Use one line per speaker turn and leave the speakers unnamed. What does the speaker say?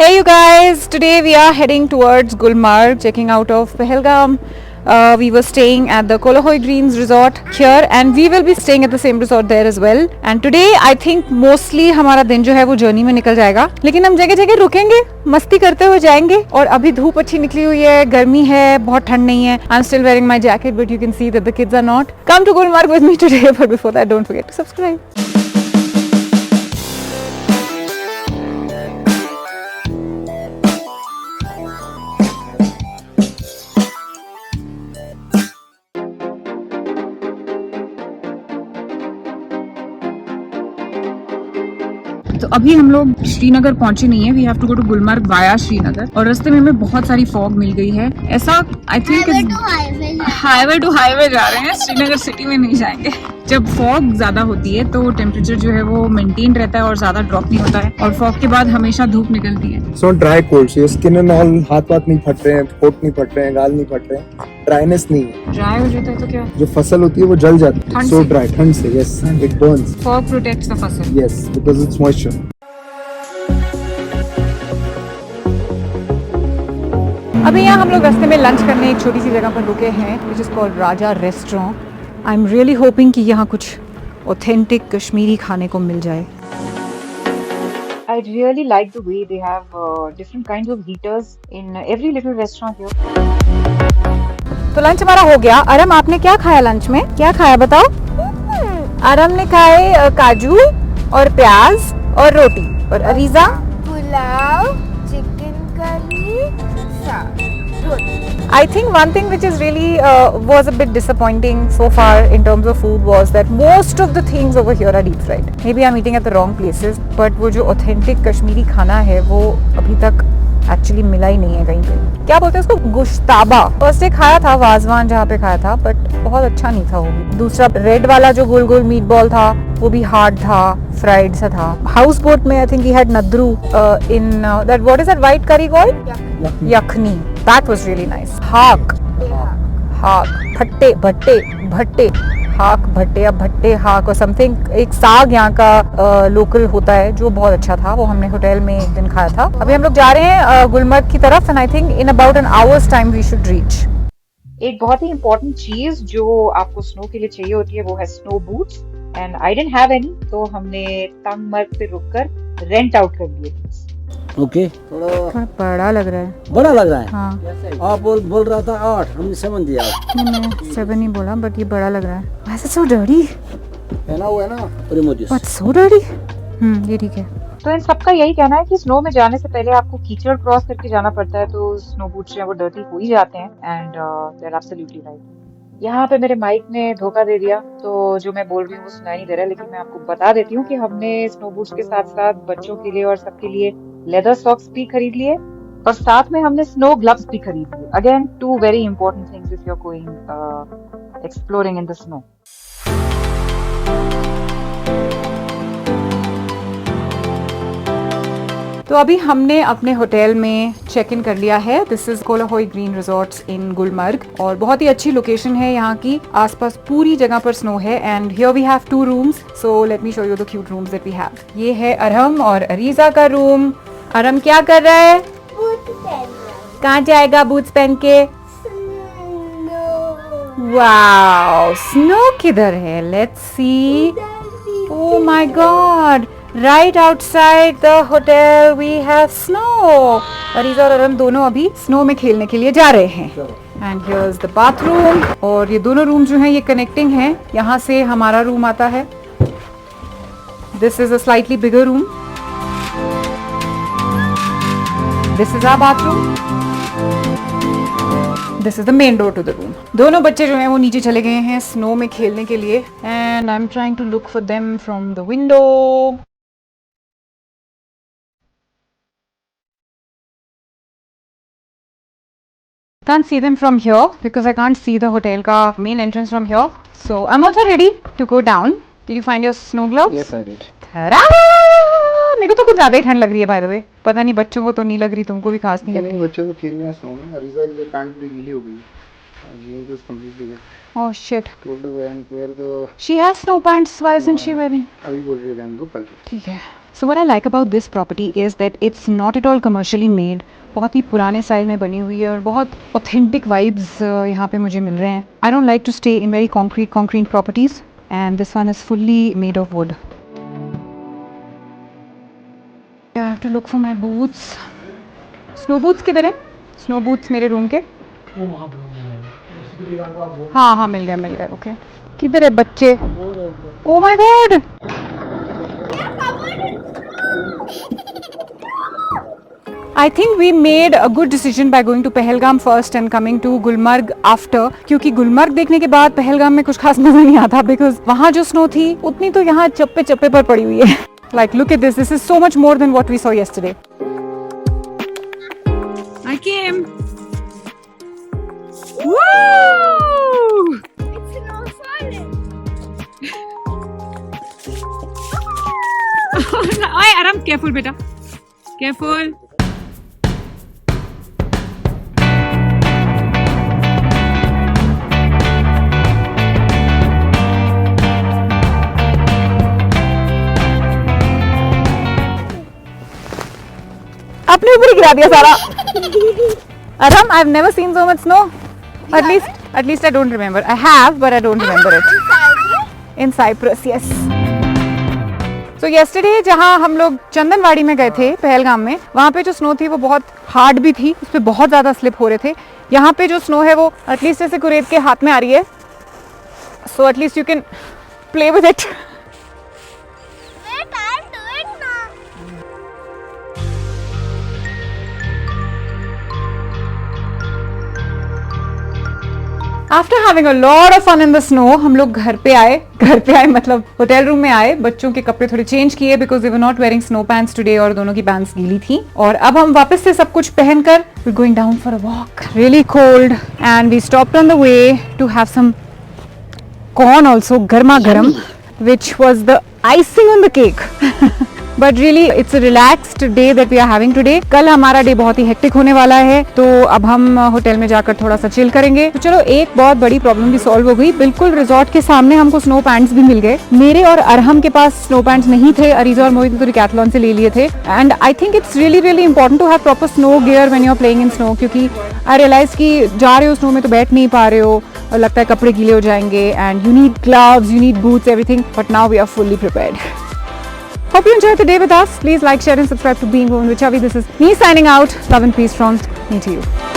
Hey you guys, today we are heading towards Gulmarg, checking out of Pahalgam. We were staying at the Kolahoi Greens resort here and we will be staying at the same resort there as well. And today I think mostly हमारा दिन जो है वो journey में निकल जाएगा, लेकिन हम जगह जगह रुकेंगे, मस्ती करते हुए जाएंगे. और अभी धूप अच्छी निकली हुई है, गर्मी है, बहुत ठंड नहीं है. I'm still wearing my jacket but you can see that the kids are not. Come to Gulmarg with me today, but before that don't forget to subscribe. तो अभी हम लोग श्रीनगर पहुंचे नहीं है. We have to go to Gulmarg via Srinagar. और रास्ते में हमें बहुत सारी फॉग मिल गई है. ऐसा I think highway to highway जा रहे हैं, श्रीनगर सिटी में नहीं जाएंगे. जब फॉग ज्यादा होती है तो टेम्परेचर जो है वो मेंटेन रहता है और ज्यादा ड्रॉप नहीं होता है. और फॉग के बाद हमेशा धूप निकलती है.
सो dry cold, so skin and all, हाथ नहीं फट रहे हैं, होठ नहीं फट रहे हैं, गाल नहीं फट रहे हैं, ड्राइनेस नहीं है.
ड्राई हो जाता है तो क्या,
जो फसल होती है वो जल जाती है. सो ड्राई, ठंड से. Yes, it burns.
Fog protects the फसल.
Yes, because it's moisture.
अभी यहाँ हम लोग रास्ते में लंच करने एक छोटी सी जगह पर रुके हैं, which is called Raja restaurant. I am really hoping कि यहाँ कुछ ऑथेंटिक कश्मीरी खाने को मिल जाए. I really like the way they have different kinds of heaters in every little restaurant here. तो लंच हमारा हो गया. अरम, आपने क्या खाया लंच में? क्या खाया बताओ? अरम ने खाए काजू और प्याज और रोटी. और अरीजा
पुलाव, चिकन करी, साग, रोटी.
I think one thing which is really was a bit disappointing so far in terms of food was that most of the things over here are deep fried. Maybe I'm eating at the wrong places, but वो जो authentic Kashmiri खाना है वो अभी तक actually मिला ही नहीं है कहीं पे. क्या बोलते हैं उसको? गुश्ताबा. फर्स्ट डे खाया था वाजवान जहाँ पे खाया था, बट बहुत अच्छा नहीं था वो भी. दूसरा रेड वाला जो गोल गोल मीट बॉल था वो भी हार्ड था, फ्राइड सा था. हाउस बोट में I think he had nadru in that, what is that white curry called? Yakhni. That was really nice. Haak भट्टे भट्टे हाक भट्टे या भट्टे हाक और समथिंग, एक साग यहाँ का लोकल होता है जो बहुत अच्छा था. वो हमने होटल में एक दिन खाया था. अभी हम लोग जा रहे हैं गुलमर्ग की तरफ and I think in about an hours time we should reach. एक बहुत ही इम्पोर्टेंट चीज जो आपको स्नो के लिए चाहिए होती है वो है snow boots. And I didn't have any, तो हमने तंगमर्ग पे रुककर रेंट आउट कर लिए.
ओके.
थोड़ा बड़ा लग रहा है.
बड़ा लग रहा है.
हाँ.
आप बोल रहा था 8, हमने 7 दिया.
मैं 7 ही बोला, बट ये बड़ा लग रहा है. वैसे सो डर्टी
है ना, वो है ना रिमोट.
But so dirty. ये ठीक है. तो इन सबका यही कहना है कि स्नो में जाने से पहले आपको कीचड़ क्रॉस करके जाना पड़ता है, तो स्नो बूट्स जो है वो डर्टी हो ही जाते हैं. And they are absolutely right. यहाँ पे मेरे माइक ने धोखा दे दिया, तो जो मैं बोल रही हूँ वो सुनाई नहीं दे रहा है, लेकिन मैं आपको बता देती हूँ कि हमने स्नो बूट्स के साथ साथ बच्चों के लिए और सबके लिए लेदर सॉक्स भी खरीद लिए और साथ में हमने स्नो ग्लव्स भी खरीद लिए. Again 2 very important things if you are going exploring in the snow. तो अभी हमने अपने होटल में चेक इन कर लिया है. This is Kolahoi green resorts इन गुलमर्ग और बहुत ही अच्छी लोकेशन है यहाँ की. आसपास पूरी जगह पर स्नो है and here we have 2 rooms. So let me show you the cute rooms that we have. ये है अरहम और अरीजा का रूम. अरहम क्या कर रहा है? कहाँ जाएगा बूट्स पहन के? वाओ, स्नो किधर है? Let's see. Oh my God, right outside the hotel we have snow. अरीजा और अरम दोनों अभी स्नो में खेलने के लिए जा रहे हैं. And here's the bathroom. और ये दोनों रूम जो हैं ये कनेक्टिंग हैं. यहाँ से हमारा रूम आता है. This is a slightly bigger room. This is our bathroom. This is the main door to the room. दोनों बच्चे जो हैं वो नीचे चले गए हैं स्नो में खेलने के लिए. And I'm trying to look for them from the window. Can't see them from here because I can't see the hotel ka main entrance from here. So I'm also ready to go down. Did you find your snow gloves?
Yes, I did.
मेरे को तो कुछ ज्यादा ही ठंड लग रही है by the way. पता नहीं बच्चों को तो नहीं लग रही, तुमको भी खास नहीं लग रही.
बच्चों को खेल रहे हैं स्नो में. अरीजा की पैंट भी गीली हो गई. Jeans is completely.
Oh shit.
Told to wear the.
She has snow pants. Why isn't she wearing?
अभी बोल रही है कल.
ठीक है. So what I like about this property is that it's not at all commercially made. बहुत ही पुराने style में बनी हुई है और बहुत ऑथेंटिक वाइब्स यहाँ पे मुझे मिल रहे हैं. I don't like to stay in very concrete properties and this one is fully made of wood. I have to look for my boots. Snow boots किधर है? Snow boots मेरे रूम के. हाँ मिल गया. ओके. किधर है बच्चे? Oh my God! I think we made a good decision by going to Pahalgam first and coming to Gulmarg after. क्योंकि गुलमर्ग देखने के बाद पहलगाम में कुछ खास नजर नहीं आता because वहाँ जो स्नो थी उतनी तो यहाँ चप्पे पर पड़ी हुई है. Like look at this. This is so much more than what we saw yesterday. I came. Woo!
It's no falling.
Oye, Aram, careful, beta. Careful. अपने ऊपर ही गिरा दिया सारा. Aram, I've never seen so much snow. At least I don't remember. I have, but I don't remember it. In Cyprus, yes. So yesterday जहाँ हम लोग चंदनवाड़ी में गए थे पहलगाम में, वहाँ पे जो स्नो थी वो बहुत हार्ड भी थी, उस पे बहुत ज़्यादा स्लिप हो रहे थे. यहाँ पे जो स्नो है वो एटलीस्ट ऐसे कुरेद के हाथ में आ रही है. So at least you can play with it.
Wait, I'll do it now.
After having a lot of fun in the snow, हम लोग घर पे आए मतलब होटल रूम में आए. बच्चों के कपड़े थोड़े चेंज किए because they were not wearing snow pants today और दोनों की पैंट्स गीली थी. और अब हम वापस से सब कुछ पहनकर we're going down for a walk. Really cold and we stopped on the way to have some corn also, garma garam, which was the icing on the cake. But really it's a relaxed day that we are having today. कल हमारा day बहुत ही hectic होने वाला है तो अब हम hotel में जाकर थोड़ा सा चिल करेंगे. तो चलो एक बहुत बड़ी प्रॉब्लम भी सॉल्व हो गई. बिल्कुल रिजॉर्ट के सामने हमको स्नो पैंट्स भी मिल गए. मेरे और अरहम के पास स्नो पैंट्स नहीं थे. अरीजा और मोहित तो डिकैथलॉन से ले लिए थे. And I think it's really important to have proper snow gear when you are playing in snow. क्योंकि आई रियलाइज कि जा रहे हो स्नो में तो बैठ नहीं पा रहे हो और लगता है कपड़े गीले हो जाएंगे. And you need gloves, you need boots, everything. But now we are fully prepared. Hope you enjoyed the day with us. Please like, share and subscribe to Being Woman with Chavi. This is me signing out. Love and peace from me to you.